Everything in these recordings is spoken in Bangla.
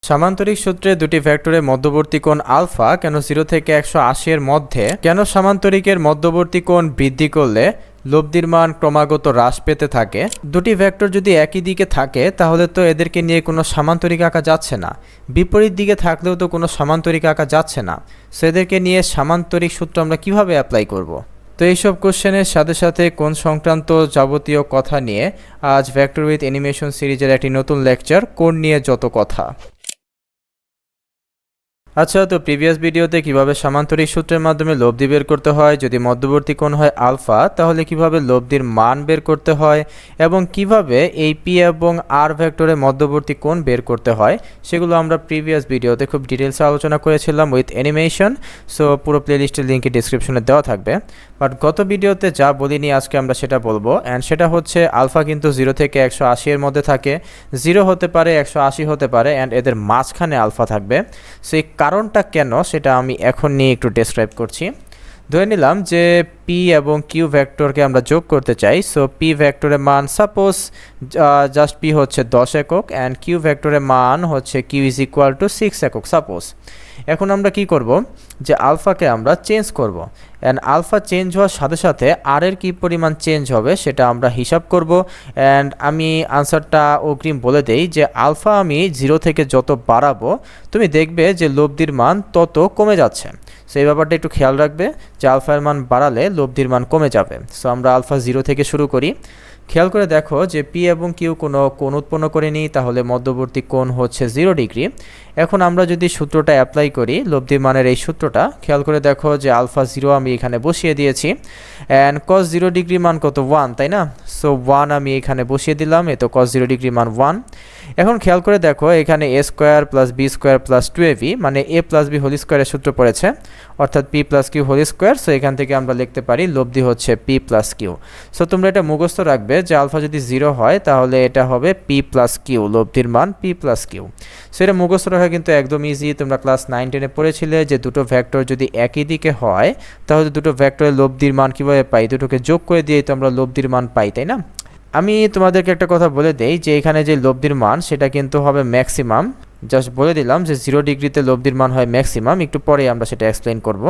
সামান্তরিক সূত্রে দুটি ভেক্টরের মধ্যবর্তী কোণ আলফা কেন 0 থেকে 180 এর মধ্যে কেন সামান্তরিকের মধ্যবর্তী কোণ বৃদ্ধি করলে লব্ধির মান ক্রমাগত হ্রাস পেতে থাকে। দুটি ভেক্টর যদি একই দিকে থাকে তাহলে তো এদেরকে নিয়ে কোনো সামান্তরিক আঁকা যাচ্ছে না, বিপরীত দিকে থাকলেও তো কোনো সামান্তরিক আঁকা যাচ্ছে না। সো এদেরকে নিয়ে সামান্তরিক সূত্র আমরা কিভাবে অ্যাপ্লাই করব। তো এইসব কোশ্চেনের সাথে সাথে কোণ সংক্রান্ত যাবতীয় কথা নিয়ে আজ ভেক্টর উইথ অ্যানিমেশন সিরিজের একটি নতুন লেকচার, কোণ নিয়ে যত কথা। আচ্ছা, তো প্রিভিয়াস ভিডিওতে কিভাবে সামান্তরিক সূত্রের মাধ্যমে লব্ধি বের করতে হয়, যদি মধ্যবর্তী কোণ হয় আলফা তাহলে কিভাবে লব্ধির মান বের করতে হয় এবং কিভাবে এই পি এবং আর ভেক্টরের মধ্যবর্তী কোণ বের করতে হয় সেগুলো আমরা প্রিভিয়াস ভিডিওতে খুব ডিটেলসে আলোচনা করেছিলাম উইথ অ্যানিমেশন। সো পুরো প্লেলিস্টের লিঙ্ক ডিসক্রিপশনে দেওয়া থাকবে। বাট গত ভিডিওতে যা বলিনি আজকে আমরা সেটা বলবো, অ্যান্ড সেটা হচ্ছে আলফা কিন্তু 0 থেকে 180 এর মধ্যে থাকে, 0 হতে পারে 180 হতে পারে, অ্যান্ড এদের মাঝখানে আলফা থাকবে। সো এই কারণটা কেন সেটা আমি এখন নিয়ে একটু ডেসক্রাইব করছি। ধরে নিলাম যে পি এবং কিউ ভেক্টরকে আমরা যোগ করতে চাই। সো পি ভেক্টরের মান সাপোজ জাস্ট পি হচ্ছে 10 একক অ্যান্ড কিউ ভেক্টরের মান হচ্ছে কিউ ইজ ইকুয়াল টু 6 একক সাপোজ। এখন আমরা কি করব যে আলফাকে আমরা চেঞ্জ করব, অ্যান্ড আলফা চেঞ্জ হওয়ার সাথে সাথে আর এর কী পরিমাণ চেঞ্জ হবে সেটা আমরা হিসাব করব। অ্যান্ড আমি আনসারটা অগ্রিম বলে দেই যে আলফা আমি 0 থেকে যত বাড়াবো তুমি দেখবে যে লব্ধির মান তত কমে যাচ্ছে। সো এই ব্যাপারটা একটু খেয়াল রাখবে যে আলফার মান বাড়ালে লব্ধির মান কমে যাবে। সো আমরা আলফা 0 থেকে শুরু করি। খেয়াল করে দেখো যে পি এবং কিউ কোনো কোণ উৎপন্ন করেনি, তাহলে মধ্যবর্তী কোণ হচ্ছে 0 ডিগ্রি। এখন আমরা যদি সূত্রটা অ্যাপ্লাই করি লব্ধির মানের এই সূত্রটা, খেয়াল করে দেখো যে আলফা 0 আমি এখানে বসিয়ে দিয়েছি অ্যান্ড কস 0 ডিগ্রি মান কত 1, তাই না? সো 1 আমি এখানে বসিয়ে দিলাম, এ তো কস 0 ডিগ্রি মান 1। এখন খেয়াল করে দেখো এখানে a square plus b square plus 2ab মানে এ প্লাস বি হোল স্কোয়ারের সূত্র পড়েছে, অর্থাৎ p plus q whole square. So এখান থেকে আমরা লিখতে পারি লব্ধি হচ্ছে পি প্লাস কিউ। সো তোমরা এটা মুখস্থ রাখবে যে আলফা যদি 0 হয় তাহলে এটা হবে পি প্লাস কিউ, লব্ধির মান পি প্লাস কিউ। সো এটা মুখস্থ রাখা কিন্তু একদম ইজি। তোমরা ক্লাস 9-10-এ পড়েছিলে যে দুটো ভেক্টর যদি একই দিকে হয় তাহলে দুটো ভেক্টরের লব্ধির মান কীভাবে পাই, দুটোকে যোগ করে দিয়েই তো আমরা লব্ধির মান পাই, তাই না? আমি তোমাদেরকে একটা কথা বলে দেই যে এখানে যে লব্ধির মান সেটা কিন্তু হবে ম্যাক্সিমাম। জাস্ট বলে দিলাম যে 0 ডিগ্রিতে লব্ধির মান হয় ম্যাক্সিমাম, একটু পরে আমরা সেটা এক্সপ্লেন করব।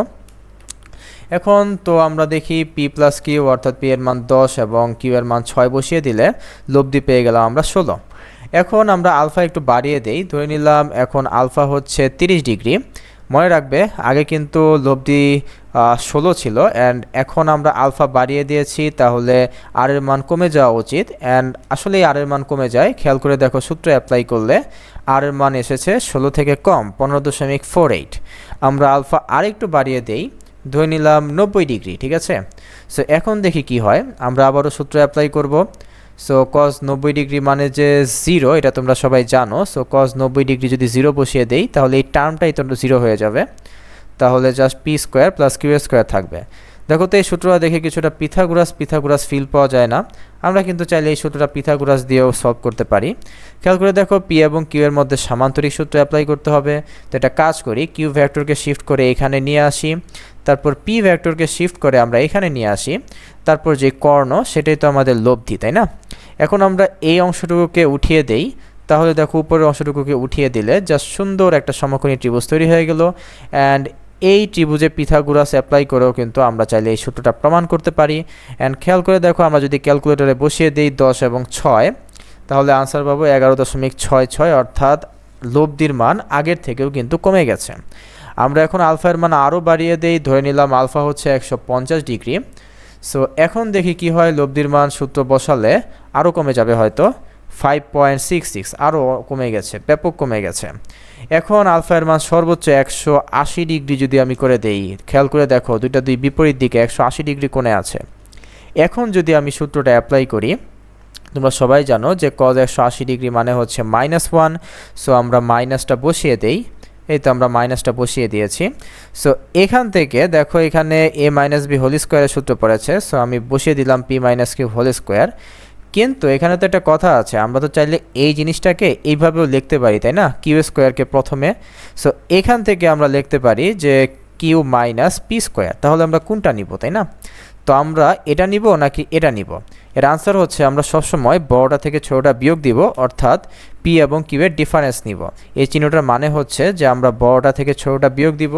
এখন তো আমরা দেখি পি প্লাস কিউ অর্থাৎ পি এর মান 10 এবং কিউ এর মান 6 বসিয়ে দিলে লব্ধি পেয়ে গেলাম আমরা 16। এখন আমরা আলফা একটু বাড়িয়ে দেই, ধরে নিলাম এখন আলফা হচ্ছে 30 ডিগ্রি। মনে রাখবে আগে কিন্তু লব্ধি 16 ছিল, অ্যান্ড এখন আমরা আলফা বাড়িয়ে দিয়েছি তাহলে আর এর মান কমে যাওয়া উচিত, অ্যান্ড আসলেই আর এর মান কমে যায়। খেয়াল করে দেখো সূত্র অ্যাপ্লাই করলে আর এর মান এসেছে 16 থেকে কম 15.48। আমরা আলফা আর একটু বাড়িয়ে দেই, ধরে নিলাম 90 ডিগ্রি, ঠিক আছে? সো এখন দেখি কি হয়, আমরা আবারও সূত্র অ্যাপ্লাই করব। সো কস 90 ডিগ্রি মানে যে 0, এটা তোমরা সবাই জানো। সো কস 90 ডিগ্রি যদি 0 বসিয়ে দেই তাহলে এই টার্মটাই তো 0 হয়ে যাবে, তাহলে just p square plus q square থাকবে। দেখো তো এই সূত্রটা দেখে কিছুটা পিথাগোরাস ফিল পাওয়া যায় না? আমরা কিন্তু চাইলে এই সূত্রটা পিথাগোরাস দিয়েও সলভ করতে পারি। খেয়াল করে দেখো পি এবং কিউ এর মধ্যে সামান্তরিক সূত্র অ্যাপ্লাই করতে হবে। তো এটা কাজ করি, কিউ ভেক্টরকে শিফট করে এখানে নিয়ে আসি, তারপর পি ভেক্টরকে শিফট করে আমরা এখানে নিয়ে আসি, তারপর যে কর্ণ সেটাই তো আমাদের লব্ধি, তাই না? এখন আমরা এই অংশটুকুকে উঠিয়ে দেই, তাহলে দেখো উপরের অংশটুকুকে উঠিয়ে দিলে জাস্ট সুন্দর একটা সমকোণী ত্রিভুজ তৈরি হয়ে গেল। অ্যান্ড এই ত্রিভুজে পিথাগোরাস অ্যাপ্লাই করেও কিন্তু আমরা চাইলে এই সূত্রটা প্রমাণ করতে পারি। অ্যান্ড খেয়াল করে দেখো আমরা যদি ক্যালকুলেটরে বসিয়ে দিই 10 এবং 6 তাহলে আনসার পাবো 11.66, অর্থাৎ লব্ধির মান আগের থেকেও কিন্তু কমে গেছে। আমরা এখন আলফার মান আরও বাড়িয়ে দেই, ধরে নিলাম আলফা হচ্ছে 150 ডিগ্রি। সো এখন দেখি কি হয়, লব্ধির মান সূত্র বসালে আরও কমে যাবে, হয়তো 5.66, আরও কমে গেছে, ব্যাপক কমে গেছে। এখন আলফার মান সর্বোচ্চ 180 ডিগ্রি যদি আমি করে দেই, খেয়াল করে দেখো দুই বিপরীত দিকে 180 ডিগ্রি কোণে আছে। এখন যদি আমি সূত্রটা অ্যাপ্লাই করি, তোমরা সবাই জানো যে কজ 180 ডিগ্রি মানে হচ্ছে -1। সো আমরা মাইনাসটা বসিয়ে দেই, এই তো আমরা মাইনাসটা বসিয়ে দিয়েছি। সো এখান থেকে দেখো এখানে এ মাইনাস বি হোল স্কোয়ারের সূত্র পড়েছে। সো আমি বসিয়ে দিলাম p minus q whole square. কিন্তু এখানে তো একটা কথা আছে, আমরা তো চাইলে এই জিনিসটাকে এইভাবেও লিখতে পারি, তাই না? কিউ স্কোয়ারকে প্রথমে, সো এখান থেকে আমরা লিখতে পারি যে কিউ মাইনাস পি স্কোয়ার। তাহলে আমরা কোনটা নিব, তাই না? তো আমরা এটা নিব নাকি এটা নিব? এর আনসার হচ্ছে আমরা সবসময় বড়টা থেকে ছোটটা বিয়োগ দিব, অর্থাৎ পি এবং কিউ এর ডিফারেন্স নিব। এই চিহ্নটার মানে হচ্ছে যে আমরা বড়টা থেকে ছোটটা বিয়োগ দিব,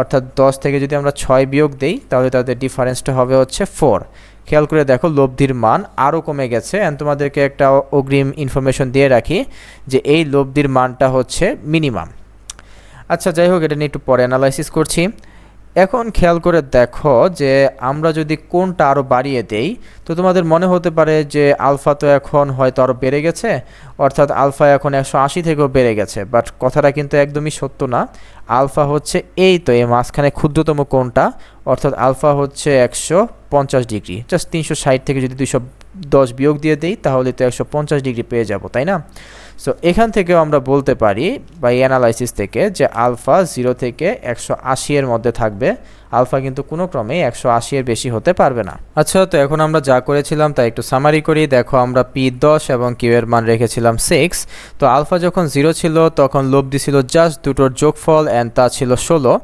অর্থাৎ 10 থেকে যদি আমরা 6 বিয়োগ দেই তাহলে তাদের ডিফারেন্সটা হবে হচ্ছে 4। খেয়াল করে দেখো লব্ধির মান আরও কমে গেছে। অ্যান্ড তোমাদেরকে একটা অগ্রিম ইনফরমেশন দিয়ে রাখি যে এই লব্ধির মানটা হচ্ছে মিনিমাম। আচ্ছা যাই হোক, এটা নিয়ে একটু পরে অ্যানালাইসিস করছি। এখন খেয়াল করে দেখো যে আমরা যদি কোনটা আরও বাড়িয়ে দেই, তো তোমাদের মনে হতে পারে যে আলফা তো এখন হয়তো আরও বেড়ে গেছে, অর্থাৎ আলফা এখন 180 থেকেও বেড়ে গেছে। বাট কথাটা কিন্তু একদমই সত্য না। আলফা হচ্ছে এই তো এই মাঝখানে ক্ষুদ্রতম কোণটা, অর্থাৎ আলফা হচ্ছে 150 ডিগ্রি। জাস্ট 360 থেকে যদি 210 বিয়োগ দিয়ে দেই তাহলে তো 150 ডিগ্রি পেয়ে যাব, তাই না? সো এখান থেকেও আমরা বলতে পারি বা এই অ্যানালাইসিস থেকে যে আলফা 0 থেকে 180 এর মধ্যে থাকবে। আলফা কিন্তু কোনো ক্রমেই 180 এর বেশি হতে পারবে না। আচ্ছা, তো এখন আমরা যা করেছিলাম তা একটু সামারি করি। দেখো আমরা পি 10 এবং কিউ এর মান রেখেছিলাম 6। তো আলফা যখন 0 ছিল তখন লব্ধি ছিল জাস্ট দুটোর যোগফল, অ্যান্ড তা ছিল 16।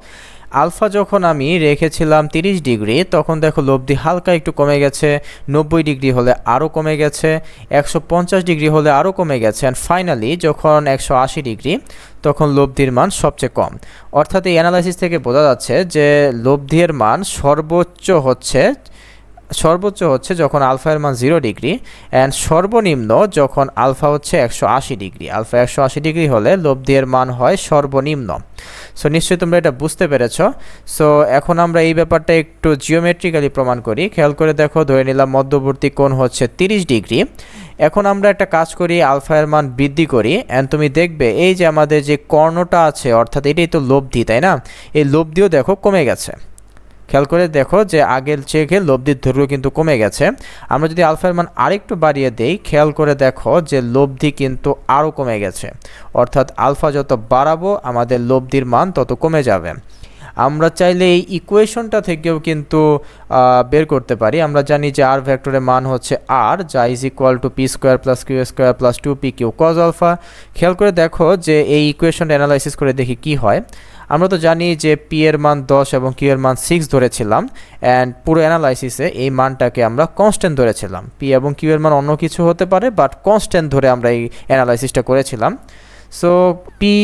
আলফা যখন আমি রেখেছিলাম 30 ডিগ্রি তখন দেখো লব্ধি হালকা একটু কমে গেছে, 90 ডিগ্রি হলে আরও কমে গেছে, 150 ডিগ্রি হলে আরও কমে গেছে, অ্যান্ড ফাইনালি যখন 180 ডিগ্রি তখন লব্ধির মান সবচেয়ে কম। অর্থাৎ এই অ্যানালাইসিস থেকে বোঝা যাচ্ছে যে লব্ধির মান সর্বোচ্চ হচ্ছে যখন আলফা এর মান 0 ডিগ্রি, অ্যান্ড সর্বনিম্ন যখন আলফা হচ্ছে 180 ডিগ্রি। আলফা 180 ডিগ্রি হলে লব্ধির মান হয় সর্বনিম্ন। সো নিশ্চয়ই তোমরা এটা বুঝতে পেরেছ। সো এখন আমরা এই ব্যাপারটা একটু জিওমেট্রিক্যালি প্রমাণ করি। খেয়াল করে দেখো, ধরে নিলাম মধ্যবর্তী কোণ হচ্ছে 30 ডিগ্রি। এখন আমরা একটা কাজ করি, আলফা এর মান বৃদ্ধি করি, অ্যান্ড তুমি দেখবে এই যে আমাদের যে কর্ণটা আছে, অর্থাৎ এটাই তো লব্ধি, তাই না? এই লব্ধিও দেখো কমে গেছে। খেয়াল করে দেখো যে আগের চেয়ে লব্ধির দৈর্ঘ্য কিন্তু কমে গেছে। আমরা যদি আলফার মান আরেকটু বাড়িয়ে দেই, খেয়াল করে দেখো যে লব্ধি কিন্তু আরও কমে গেছে। অর্থাৎ আলফা যত বাড়াবো আমাদের লব্ধির মান তত কমে যাবে। আমরা চাইলে এই ইকুয়েশনটা থেকেও কিন্তু বের করতে পারি। আমরা জানি যে আর ভেক্টরের মান হচ্ছে আর, যা is equal to p square plus q square plus 2p q cos alpha. খেয়াল করে দেখো যে এই ইকুয়েশনটা অ্যানালাইসিস করে দেখি কি হয়। আমরা তো জানি যে পি এর মান 10 এবং কিউ এর মান 6 ধরেছিলাম, অ্যান্ড পুরো অ্যানালাইসিসে এই মানটাকে আমরা কনস্ট্যান্ট ধরেছিলাম। পি এবং কিউ এর মান অন্য কিছু হতে পারে, বাট কনস্ট্যান্ট ধরে আমরা এই অ্যানালাইসিসটা করেছিলাম। সো পি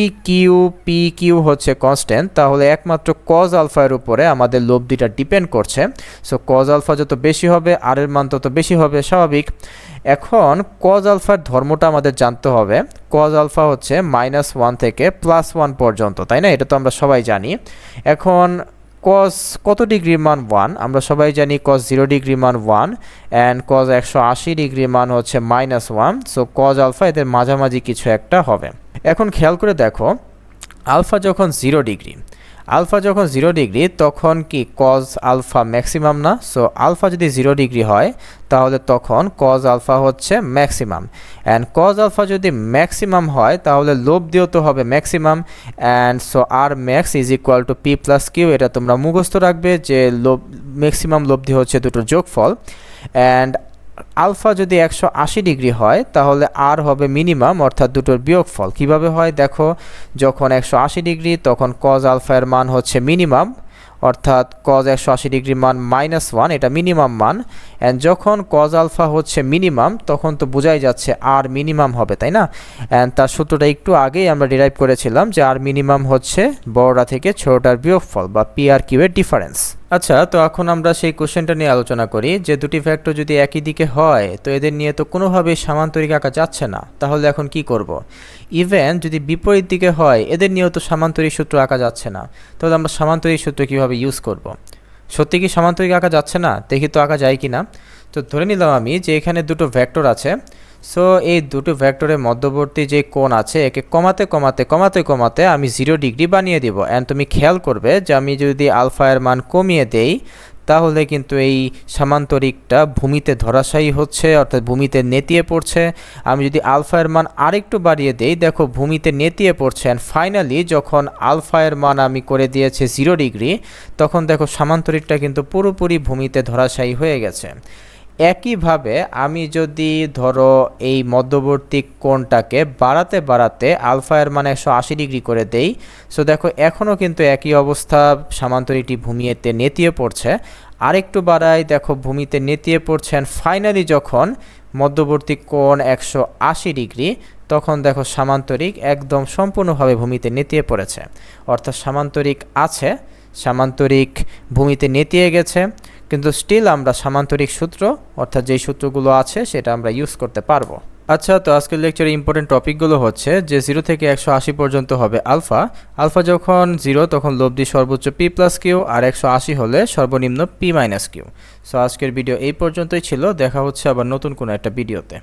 কিউ হচ্ছে কনস্ট্যান্ট, তাহলে একমাত্র কজ আলফার উপরে আমাদের লব্ধিটা ডিপেন্ড করছে। সো কজ আলফা যত বেশি হবে আর এর মান তত বেশি হবে, স্বাভাবিক। এখন কজ আলফার ধর্মটা আমাদের জানতে হবে। কজ আলফা হচ্ছে -1 থেকে +1 পর্যন্ত, তাই না? এটা তো আমরা সবাই জানি। এখন কজ কত ডিগ্রির মান 1? আমরা সবাই জানি কজ 0 ডিগ্রির মান 1, অ্যান্ড কজ 180 ডিগ্রির মান হচ্ছে -1। সো কজ আলফা এদের মাঝামাঝি কিছু একটা হবে। এখন খেয়াল করে দেখো, আলফা যখন 0 ডিগ্রি তখন কি কজ আলফা ম্যাক্সিমাম না? সো আলফা যদি 0 ডিগ্রি হয় তাহলে তখন কজ আলফা হচ্ছে ম্যাক্সিমাম, অ্যান্ড কজ আলফা যদি ম্যাক্সিমাম হয় তাহলে লব্ধিও তো হবে maximum, and so r max is equal to p plus q. এটা তোমরা মুখস্থ রাখবে যে ম্যাক্সিমাম লব্ধি হচ্ছে দুটোর যোগফল। অ্যান্ড আলফা যদি 180 ডিগ্রি হয় তাহলে আর হবে মিনিমাম, অর্থাৎ দুটোর বিয়োগফল। কিভাবে হয় দেখো, যখন 180 ডিগ্রি তখন কজ আলফা এর মান হচ্ছে মিনিমাম, অর্থাৎ কজ 180 ডিগ্রির মান -1, এটা মিনিমাম মান। অ্যান্ড যখন কজ আলফা হচ্ছে মিনিমাম তখন তো বোঝাই যাচ্ছে আর মিনিমাম হবে, তাই না? অ্যান্ড তার সূত্রটা একটু আগেই আমরা ডিরাইভ করেছিলাম যে আর মিনিমাম হচ্ছে বড়টা থেকে ছোটটার বিয়োগফল বা পি আর কিউ এর ডিফারেন্স। আচ্ছা, তো এখন আমরা সেই কোশ্চেনটা নিয়ে আলোচনা করি যে দুটি ভেক্টর যদি একই দিকে হয় তো এদের নিয়ে তো কোনোভাবেই সামান্তরিক আঁকা যাচ্ছে না, তাহলে এখন কি করব? ইভেন যদি বিপরীত দিকে হয় এদের নিয়েও তো সামান্তরিক সূত্র আঁকা যাচ্ছে না, তাহলে আমরা সামান্তরিক সূত্র কীভাবে ইউজ করব? সত্যি কি সামান্তরিক আঁকা যাচ্ছে না? দেখি তো আঁকা যায় কি না। তো ধরে নিলাম আমি যে এখানে দুটো ভেক্টর আছে। সো এই দুটো ভেক্টরের মধ্যবর্তী যে কোণ আছে একে কমাতে আমি 0 ডিগ্রি বানিয়ে দিব। অ্যান্ড তুমি খেয়াল করবে যে আমি যদি আলফা এর মান কমিয়ে দেই তাহলে কিন্তু এই সামান্তরিকটা ভূমিতে ধরাশায়ী হচ্ছে, অর্থাৎ ভূমিতে নেতিয়ে পড়ছে। আমি যদি আলফা এর মান আরেকটু বাড়িয়ে দেই, দেখো ভূমিতে নেতিয়ে পড়ছে। অ্যান্ড ফাইনালি যখন আলফা এর মান আমি করে দিয়েছি 0 ডিগ্রি তখন দেখো সামান্তরিকটা কিন্তু পুরোপুরি ভূমিতে ধরাশায়ী হয়ে গেছে। একইভাবে আমি যদি ধরো এই মধ্যবর্তী কোণটাকে বাড়াতে আলফা এর মান 180 ডিগ্রি করে দেই, সো দেখো এখনও কিন্তু একই অবস্থা, সামান্তরিকটি ভূমিতে নেতিয়ে পড়ছে। আরেকটু বাড়াই, দেখো ভূমিতে নেতিয়ে পড়ছেন। ফাইনালি যখন মধ্যবর্তী কোণ 180 ডিগ্রি, তখন দেখো সামান্তরিক একদম সম্পূর্ণভাবে ভূমিতে নেতিয়ে পড়েছে, অর্থাৎ সামান্তরিক আছে, সামান্তরিক ভূমিতে নেতিয়ে গেছে, কিন্তু স্টিল আমরা সামান্তরিক সূত্র অর্থাৎ যেই সূত্রগুলো আছে সেটা আমরা ইউজ করতে পারবো। আচ্ছা, তো আজকের লেকচারে ইম্পর্টেন্ট টপিকগুলো হচ্ছে যে 0 থেকে 180 পর্যন্ত হবে আলফা। আলফা যখন 0 তখন লব্ধি সর্বোচ্চ p প্লাস কিউ, আর 180 হলে সর্বনিম্ন p মাইনাস কিউ। সো আজকের ভিডিও এই পর্যন্তই ছিল, দেখা হচ্ছে আবার নতুন কোনো একটা ভিডিওতে।